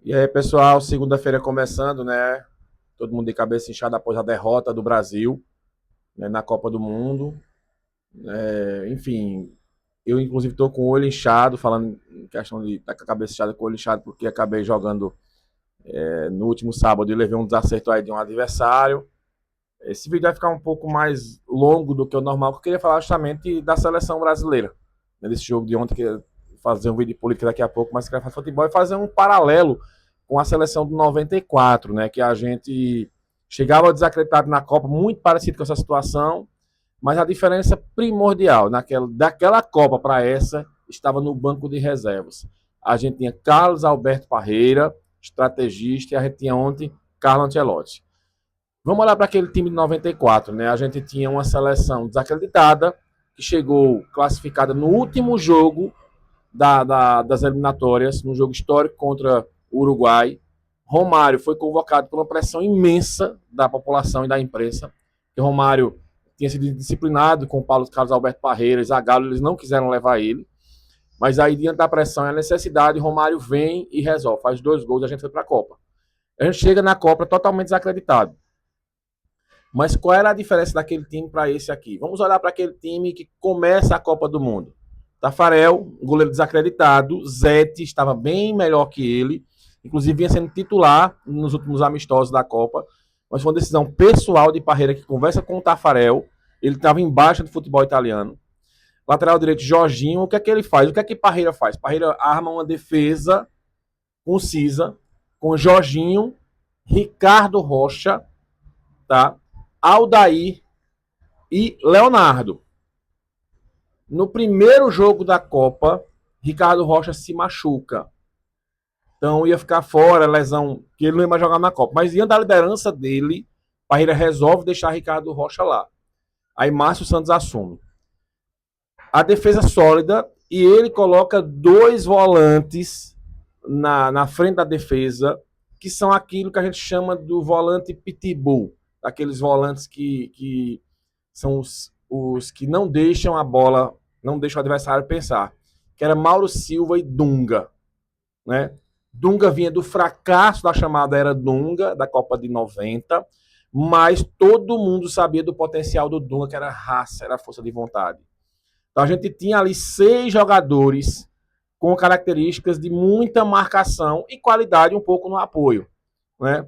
E aí, pessoal, segunda-feira começando, né? Todo mundo de cabeça inchada após a derrota do Brasil, né, na Copa do Mundo. Enfim, eu inclusive estou com o olho inchado, falando em questão de estar com a cabeça inchada com o olho inchado, porque acabei jogando no último sábado e levei um desacerto aí de um adversário. Esse vídeo vai ficar um pouco mais longo do que o normal, porque eu queria falar justamente da seleção brasileira, né, desse jogo de ontem, que eu fazer um vídeo de política daqui a pouco, mas queria falar de futebol e fazer um paralelo com a seleção de 94, né, que a gente chegava desacreditado na Copa, muito parecido com essa situação, mas a diferença primordial daquela Copa para essa estava no banco de reservas. A gente tinha Carlos Alberto Parreira, estrategista, e a gente tinha ontem Carlo Ancelotti. Vamos olhar para aquele time de 94, né? A gente tinha uma seleção desacreditada, que chegou classificada no último jogo das eliminatórias, num jogo histórico contra o Uruguai. Romário foi convocado por uma pressão imensa da população e da imprensa, que Romário tinha sido disciplinado com o Paulo Carlos Alberto Parreira e Zagallo, eles não quiseram levar ele. Mas aí, diante da pressão e a necessidade, Romário vem e resolve, faz 2 gols e a gente foi para a Copa. A gente chega na Copa totalmente desacreditado. Mas qual era a diferença daquele time para esse aqui? Vamos olhar para aquele time que começa a Copa do Mundo. Tafarel, um goleiro desacreditado. Zete estava bem melhor que ele. Inclusive vinha sendo titular nos últimos amistosos da Copa. Mas foi uma decisão pessoal de Parreira, que conversa com o Tafarel. Ele estava embaixo do futebol italiano. Lateral direito, Jorginho. O que é que ele faz? O que é que Parreira faz? Parreira arma uma defesa concisa com Jorginho, Ricardo Rocha, tá? Aldair e Leonardo. No primeiro jogo da Copa, Ricardo Rocha se machuca. Então ia ficar fora, lesão, que ele não ia mais jogar na Copa. Mas diante da liderança dele, Parreira resolve deixar Ricardo Rocha lá. Aí Márcio Santos assume. A defesa sólida e ele coloca 2 volantes na frente da defesa, que são aquilo que a gente chama do volante pitbull. Aqueles volantes que são os que não deixam a bola, não deixam o adversário pensar, que era Mauro Silva e Dunga, né? Dunga vinha do fracasso da chamada era Dunga, da Copa de 90, mas todo mundo sabia do potencial do Dunga, que era raça, era força de vontade. Então a gente tinha ali 6 jogadores com características de muita marcação e qualidade um pouco no apoio, né?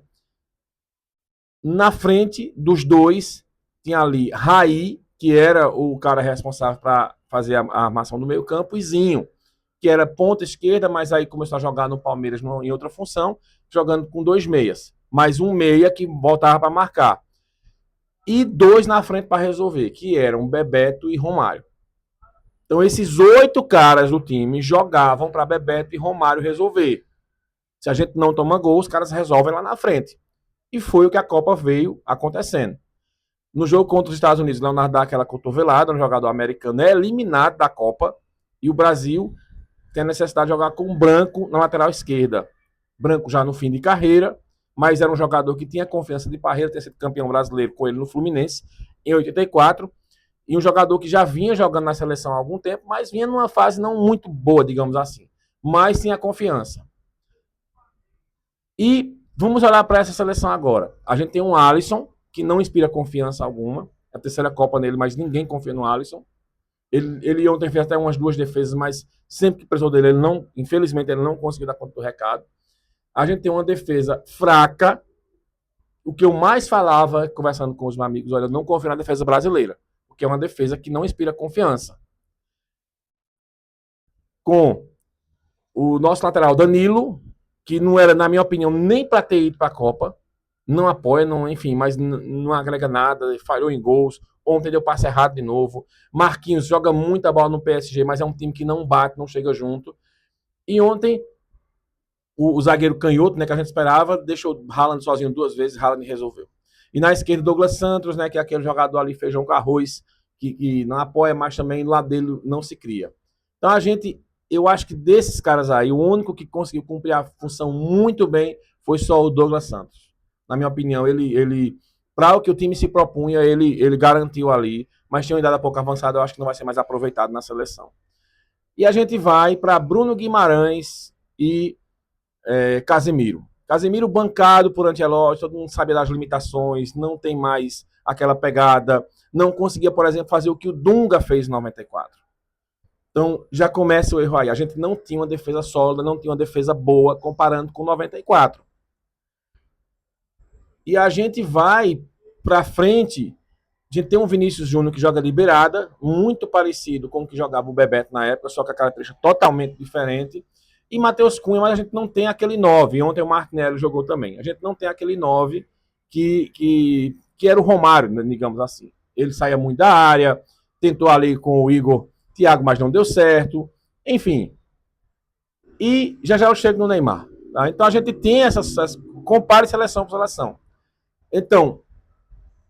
Na frente dos dois tinha ali Raí, que era o cara responsável para fazer a armação do meio campo, e Zinho, que era ponta esquerda, mas aí começou a jogar no Palmeiras em outra função, jogando com 2 meias. Mais um meia que voltava para marcar. E 2 na frente para resolver, que eram Bebeto e Romário. Então esses 8 caras do time jogavam para Bebeto e Romário resolver. Se a gente não toma gol, os caras resolvem lá na frente. E foi o que a Copa veio acontecendo. No jogo contra os Estados Unidos, Leonardo dá aquela cotovelada, um jogador americano é eliminado da Copa, e o Brasil tem a necessidade de jogar com o Branco na lateral esquerda. Branco já no fim de carreira, mas era um jogador que tinha confiança de Parreira, ter sido campeão brasileiro com ele no Fluminense em 84, e um jogador que já vinha jogando na seleção há algum tempo, mas vinha numa fase não muito boa, digamos assim, mas tinha confiança. E vamos olhar para essa seleção agora. A gente tem um Alisson, que não inspira confiança alguma. É a terceira Copa nele, mas ninguém confia no Alisson. Ele ontem fez até umas 2 defesas, mas sempre que precisou dele, ele não, infelizmente, ele não conseguiu dar conta do recado. A gente tem uma defesa fraca. O que eu mais falava, conversando com os meus amigos, olha, eu não confio na defesa brasileira, porque é uma defesa que não inspira confiança. Com o nosso lateral Danilo, que não era, na minha opinião, nem para ter ido para a Copa, não apoia, não, enfim, mas não agrega nada, falhou em gols. Ontem deu passe errado de novo. Marquinhos joga muita bola no PSG, mas é um time que não bate, não chega junto. E ontem, o zagueiro canhoto, né, que a gente esperava, deixou Haaland sozinho 2 vezes, Haaland resolveu. E na esquerda, Douglas Santos, né, que é aquele jogador ali, feijão com arroz, que não apoia, mas também lá dele não se cria. Então eu acho que desses caras aí, o único que conseguiu cumprir a função muito bem foi só o Douglas Santos. Na minha opinião, ele para o que o time se propunha, ele garantiu ali, mas tinha uma idade pouco avançada, eu acho que não vai ser mais aproveitado na seleção. E a gente vai para Bruno Guimarães e Casemiro. Casemiro bancado por Ancelotti, todo mundo sabe das limitações, não tem mais aquela pegada, não conseguia, por exemplo, fazer o que o Dunga fez em 94. Então, já começa o erro aí. A gente não tinha uma defesa sólida, não tinha uma defesa boa comparando com 94. E a gente vai para frente. A gente tem um Vinícius Júnior que joga de beirada, muito parecido com o que jogava o Bebeto na época, só que a característica totalmente diferente. E Matheus Cunha, mas a gente não tem aquele 9. Ontem o Martinelli jogou também. A gente não tem aquele 9 que era o Romário, digamos assim. Ele saía muito da área, tentou ali com o Igor Thiago, mas não deu certo. Enfim. E já eu chego no Neymar. Tá? Então a gente tem essas. Compare seleção por seleção. Então,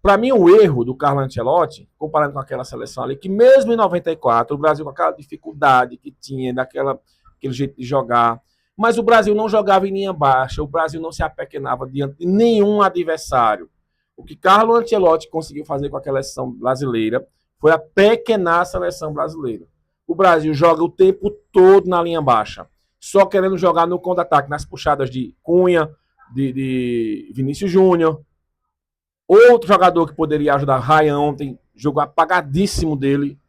para mim, o erro do Carlo Ancelotti, comparando com aquela seleção ali, que mesmo em 94, o Brasil com aquela dificuldade que tinha, aquele jeito de jogar, mas o Brasil não jogava em linha baixa, o Brasil não se apequenava diante de nenhum adversário. O que Carlo Ancelotti conseguiu fazer com a seleção brasileira foi apequenar a seleção brasileira. O Brasil joga o tempo todo na linha baixa, só querendo jogar no contra-ataque, nas puxadas de Cunha, de Vinícius Júnior. Outro jogador que poderia ajudar, Ryan, ontem, jogou apagadíssimo dele.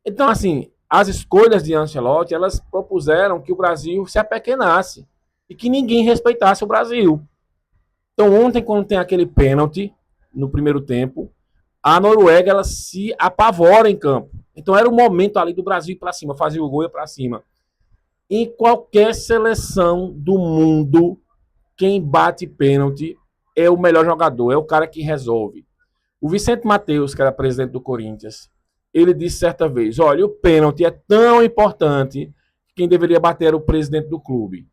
Então, assim, as escolhas de Ancelotti, elas propuseram que o Brasil se apequenasse e que ninguém respeitasse o Brasil. Então, ontem, quando tem aquele pênalti no primeiro tempo, a Noruega, ela se apavora em campo. Então, era o momento ali do Brasil ir para cima, fazer o gol e ir para cima. Em qualquer seleção do mundo, quem bate pênalti é o melhor jogador, é o cara que resolve. O Vicente Mateus, que era presidente do Corinthians, ele disse certa vez, olha, o pênalti é tão importante que quem deveria bater era o presidente do clube.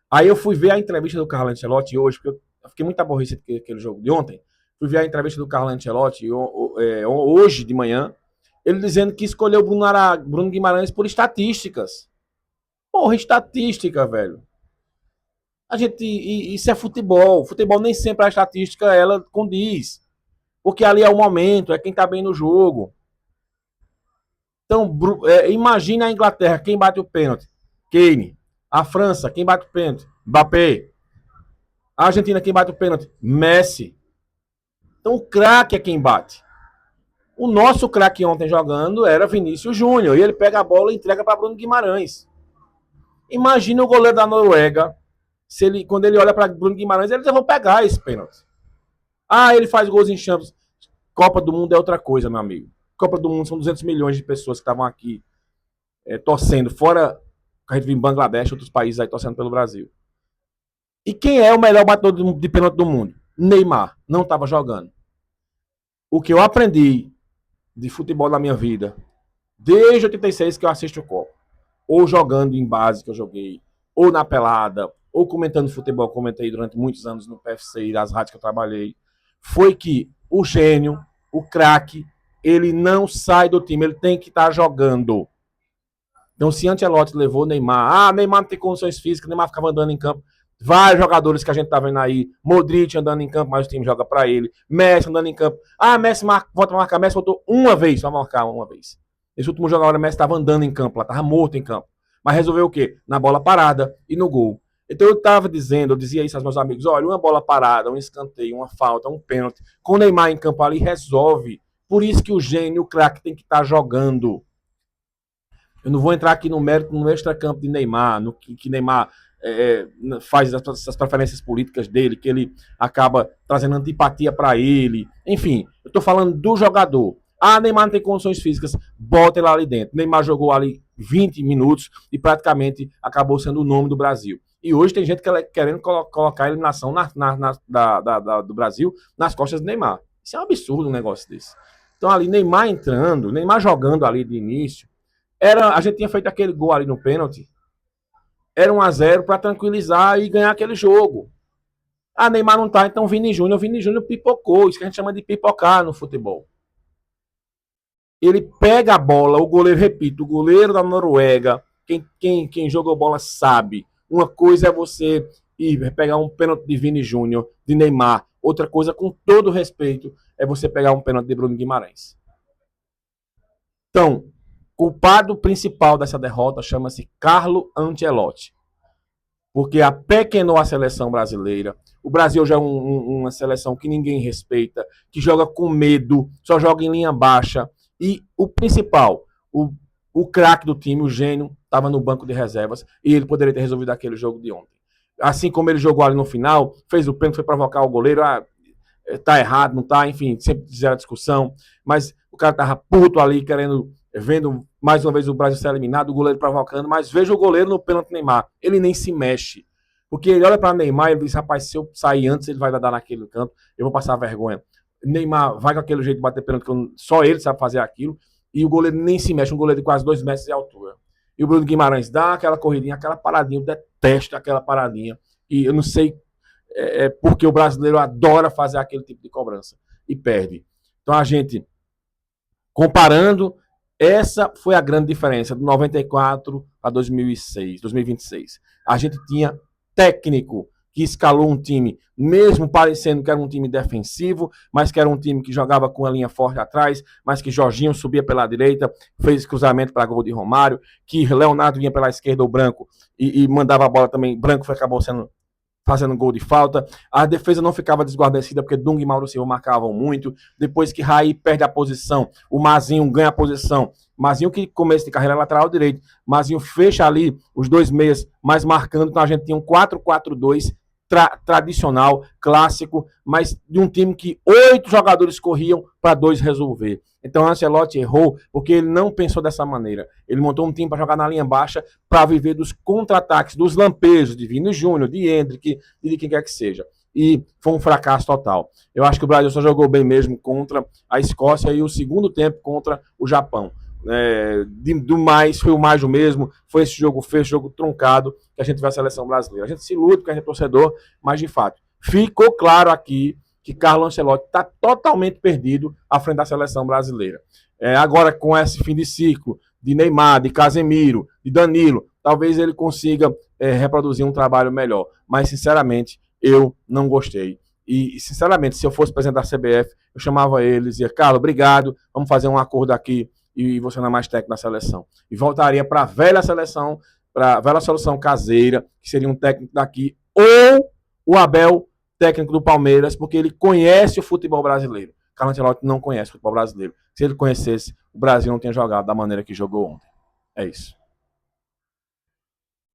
Aí eu fui ver a entrevista do Carlo Ancelotti hoje, porque eu fiquei muito aborrecido com aquele jogo de ontem. Fui ver a entrevista do Carlo Ancelotti hoje de manhã, ele dizendo que escolheu Bruno Guimarães por estatísticas. Porra, estatística, velho. Isso é futebol. Futebol nem sempre a estatística ela condiz. Porque ali é o momento, é quem tá bem no jogo. Então, imagina a Inglaterra, quem bate o pênalti? Kane. A França, quem bate o pênalti? Mbappé. A Argentina, quem bate o pênalti? Messi. Então, o craque é quem bate. O nosso craque ontem jogando era Vinícius Júnior. E ele pega a bola e entrega para Bruno Guimarães. Imagina o goleiro da Noruega, quando ele olha para Bruno Guimarães, ele diz, eu vou pegar esse pênalti. Ah, ele faz gols em Champions. Copa do Mundo é outra coisa, meu amigo. Copa do Mundo são 200 milhões de pessoas que estavam aqui torcendo, fora a gente viu em Bangladesh, outros países aí torcendo pelo Brasil. E quem é o melhor batedor de pênalti do mundo? Neymar. Não estava jogando. O que eu aprendi de futebol na minha vida, desde 86 que eu assisto o Copa, ou jogando em base que eu joguei, ou na pelada, ou comentando futebol, comentei durante muitos anos no PFC e nas rádios que eu trabalhei, foi que o gênio, o craque, ele não sai do time, ele tem que estar jogando. Então, se Ancelotti levou Neymar, Neymar não tem condições físicas, Neymar ficava andando em campo. Vários jogadores que a gente tá vendo aí, Modric andando em campo, mas o time joga para ele, Messi andando em campo. Messi volta a marcar, Messi voltou uma vez, só marcar uma vez. Esse último jogo, Messi estava andando em campo, lá estava morto em campo. Mas resolveu o quê? Na bola parada e no gol. Então eu dizia isso aos meus amigos, olha, uma bola parada, um escanteio, uma falta, um pênalti, com o Neymar em campo ali, resolve. Por isso que o gênio, o craque, tem que estar jogando. Eu não vou entrar aqui no mérito, no extracampo de Neymar, no que Neymar faz essas preferências políticas dele, que ele acaba trazendo antipatia para ele. Enfim, eu estou falando do jogador. Neymar não tem condições físicas, bota ele ali dentro. Neymar jogou ali 20 minutos e praticamente acabou sendo o nome do Brasil. E hoje tem gente querendo colocar a eliminação do Brasil nas costas do Neymar. Isso é um absurdo um negócio desse. Então ali, Neymar entrando, Neymar jogando ali de início, a gente tinha feito aquele gol ali no pênalti, era 1-0 para tranquilizar e ganhar aquele jogo. Neymar não tá, então Vini Júnior pipocou, isso que a gente chama de pipocar no futebol. Ele pega a bola, o goleiro, repito, o goleiro da Noruega, quem jogou bola sabe, uma coisa é você ir pegar um pênalti de Vini Júnior, de Neymar, outra coisa, com todo respeito, é você pegar um pênalti de Bruno Guimarães. Então, culpado principal dessa derrota chama-se Carlo Ancelotti, porque apequenou a seleção brasileira. O Brasil já é uma seleção que ninguém respeita, que joga com medo, só joga em linha baixa. E o principal, o craque do time, o gênio, estava no banco de reservas e ele poderia ter resolvido aquele jogo de ontem. Assim como ele jogou ali no final, fez o pênalti, foi provocar o goleiro, tá errado, não tá, enfim, sempre fizeram a discussão, mas o cara tava puto ali, vendo mais uma vez o Brasil ser eliminado, o goleiro provocando, mas veja o goleiro no pênalti Neymar, ele nem se mexe, porque ele olha para Neymar e ele diz, rapaz, se eu sair antes, ele vai dar naquele canto, eu vou passar vergonha. Neymar vai com aquele jeito de bater pênalti, que só ele sabe fazer aquilo, e o goleiro nem se mexe, um goleiro de quase 2 metros de altura. E o Bruno Guimarães dá aquela corridinha, aquela paradinha, eu detesto aquela paradinha, e eu não sei porque o brasileiro adora fazer aquele tipo de cobrança e perde. Então a gente, comparando, essa foi a grande diferença do 94 a 2006, 2026. A gente tinha técnico que escalou um time, mesmo parecendo que era um time defensivo, mas que era um time que jogava com a linha forte atrás, mas que Jorginho subia pela direita, fez cruzamento para gol de Romário, que Leonardo vinha pela esquerda, o Branco, e mandava a bola também, Branco acabou fazendo gol de falta. A defesa não ficava desguarnecida porque Dunga e Mauro Silva marcavam muito. Depois que Raí perde a posição, o Mazinho ganha a posição. Mazinho, que começo de carreira lateral direito. Mazinho fecha ali os 2 meias mais marcando. Então a gente tinha um 4-4-2 tradicional, clássico, mas de um time que 8 jogadores corriam para 2 resolver. Então o Ancelotti errou porque ele não pensou dessa maneira. Ele montou um time para jogar na linha baixa, para viver dos contra-ataques, dos lampejos de Vini Júnior, de Endrick, de quem quer que seja. E foi um fracasso total. Eu acho que o Brasil só jogou bem mesmo contra a Escócia e o segundo tempo contra o Japão. Do mais, foi o mais do mesmo, foi esse jogo feio, esse jogo truncado que a gente vê a seleção brasileira. A gente se ilude porque a gente é torcedor, mas de fato, ficou claro aqui que Carlo Ancelotti está totalmente perdido à frente da seleção brasileira. Agora, com esse fim de ciclo de Neymar, de Casemiro, de Danilo, talvez ele consiga reproduzir um trabalho melhor. Mas, sinceramente, eu não gostei. E, sinceramente, se eu fosse presidente da CBF, eu chamava ele e dizia, Carlos, obrigado, vamos fazer um acordo aqui e você não é mais técnico da seleção. E voltaria para a velha seleção, para a velha solução caseira, que seria um técnico daqui, ou o Abel, técnico do Palmeiras, porque ele conhece o futebol brasileiro. Carlo Ancelotti não conhece o futebol brasileiro. Se ele conhecesse, o Brasil não tinha jogado da maneira que jogou ontem. É isso.